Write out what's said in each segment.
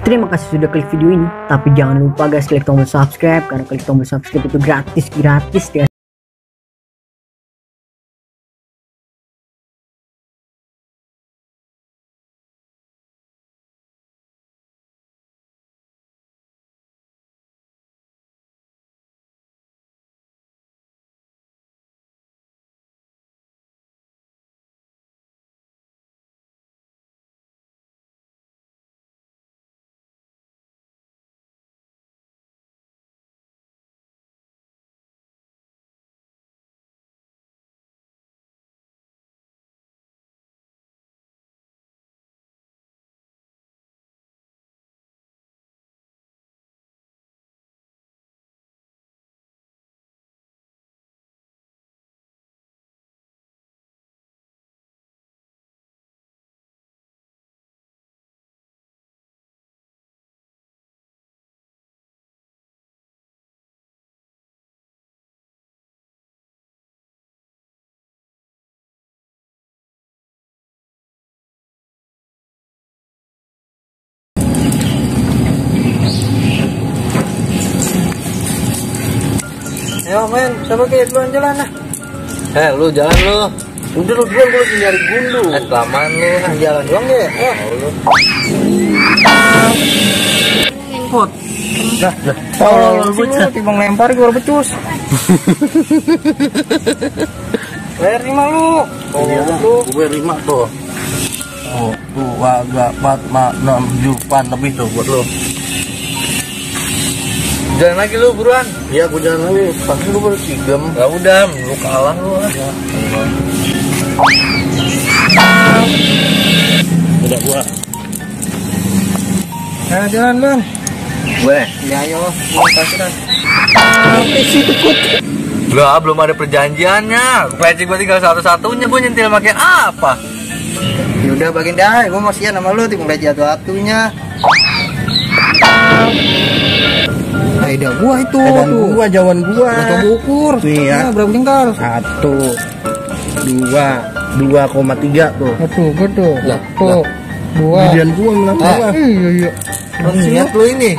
Terima kasih sudah klik video ini. Tapi jangan lupa guys, klik tombol subscribe, karena klik tombol subscribe itu gratis guys. Ayo men, sama kayak duluan jalan lah. Lu jalan lu. Udah lu duluan, gue lagi nyari gundu. Kelamaan lu. Jalan doang ya. Lu. Pot. Nah, lu timbang lempar gue becus. Bayar 5 lu. Gue 5 tuh. Oh, tuh agak 4, 6, 7 lebih tuh buat lu. Jalan lagi lu buruan. Iya, gue jalan lagi. Pasti lu baru 3. Ya udah, lu kalah lu. Ya. Udah gua. Nah, jalan bang. Gue. Ya ayo, kasih dah. Lah, belum ada perjanjiannya. Plecing gue tinggal satu-satunya. Gue nyentil pakai apa? Ya udah bagian dah, gue mau sian sama lu timbang satu-satunya. Eda gua itu. Edan gua, jauhan gua. Coba ukur. Nih ya. Berapa jengkal? 1, 2, 2,3 tuh. Betul. Lah, tuh. 2. Gedean gua menang gua. Iya. Lihat lu ini.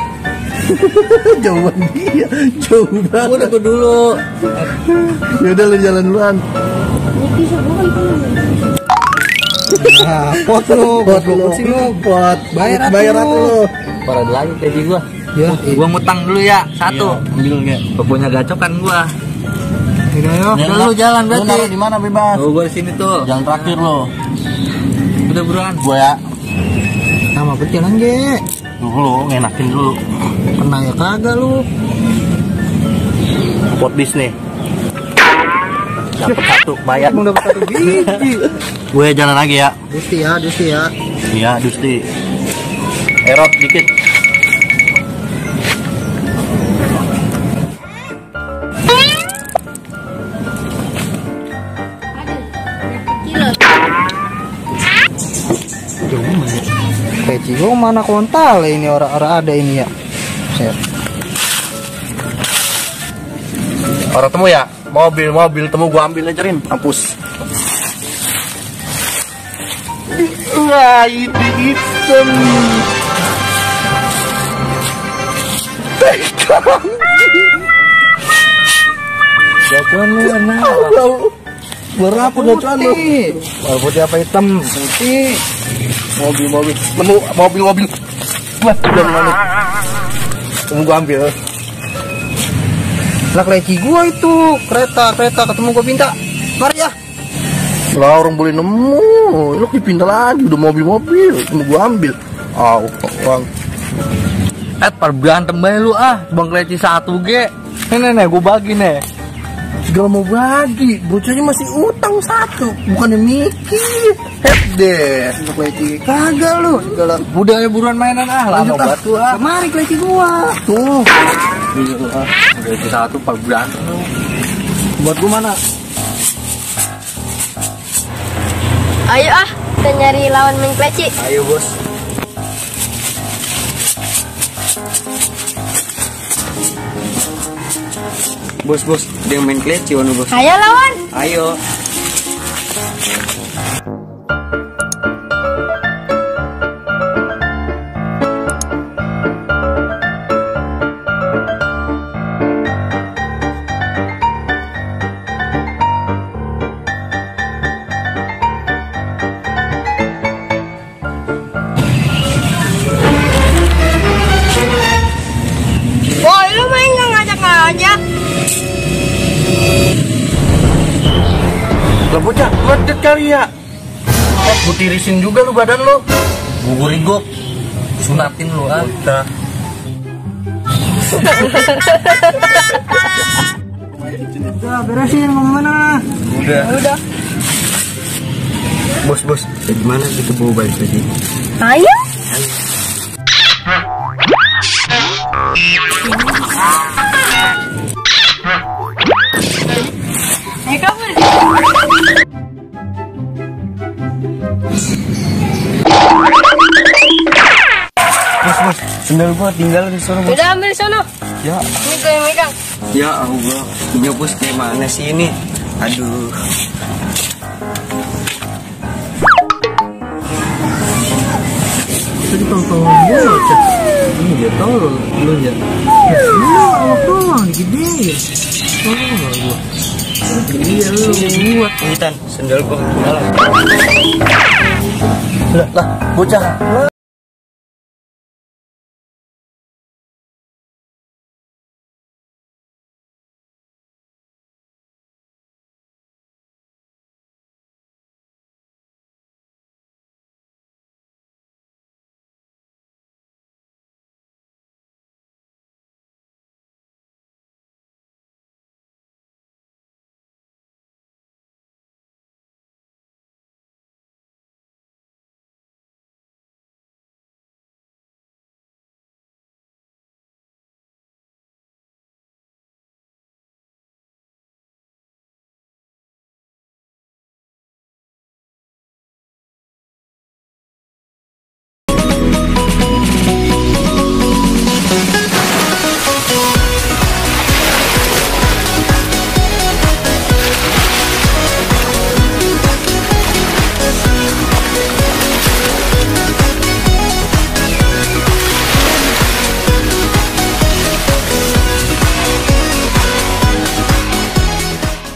Jauhan dia. Jauh banget. Gua udah dulu. Ya udah lu jalan duluan. Nah, pot lu. Pot. Bayar lu. Parah lagi kayak gua. Ya, Gua ngutang dulu ya, 1. Iya, ambil ya. Punya gacokan gua. Udah yo. Udah lu jalan berarti. Lu naruh di mana bebas? Oh, gua di sini tuh. Yang terakhir lo. Udah buruan. Gua ya. Nama berjalan ge. Dulu ngenakin dulu. Kena ya kagak lu. Pot bis nih. Dapat 1 bayar. Emang dapat 1 biji. Gue jalan lagi ya. Dusti ya. Iya, Dusti. Erot dikit. Peci gua mana kontal ini orang-orang ada ini ya. Orang temu ya? Mobil temu gua ambil aja Rin. Hapus. Wah, ini hitam. Gacuan lu mana? Berapa gacuan lu? Warna putih apa hitam? Putih. Mobil. Nemu mobil. Wah, udah mana? Temu gua ambil. Lah leci gua itu kereta ketemu gua pinta. Mari ya. Lah orang boleh nemu. Lu dipinta lagi udah mobil. Temu gua ambil. Bang. Par berantem bae lu Bang Kleci 1 ge. Nih gua bagi nih. Gak mau bagi, bocahnya masih utang 1, bukannya mikir. Deh, Leci kagak lu. Segala udah ya buruan mainan lama banget lu Kemari leci gua. Tuh. Kleci 1 par berantem lu. Buat gua mana? Ayo kita nyari lawan main kleci. Ayo bos. Bos, dia main kleci wan bos. Ayo lawan. Ayo. kali ya. Gue tirisin juga lu badan lu. Gugur rigok. Sunatin lu ah. Udah. Udah beresin mau mana? Udah. Bos, gimana kita bawa balik tadi? Ayo. Kabur. Bos, sendal gua tinggal di sana, Bos. Udah ambil di sono. Ya, Ini gue yang megang. ya Allah. Punya bos kayak mana sih ini? Aduh. Itu tolong gue. Ini dia tahu lu ya. Awak doang gede. Iya lu buat. Intan, sendal gua ketinggalan. Lah, bocah.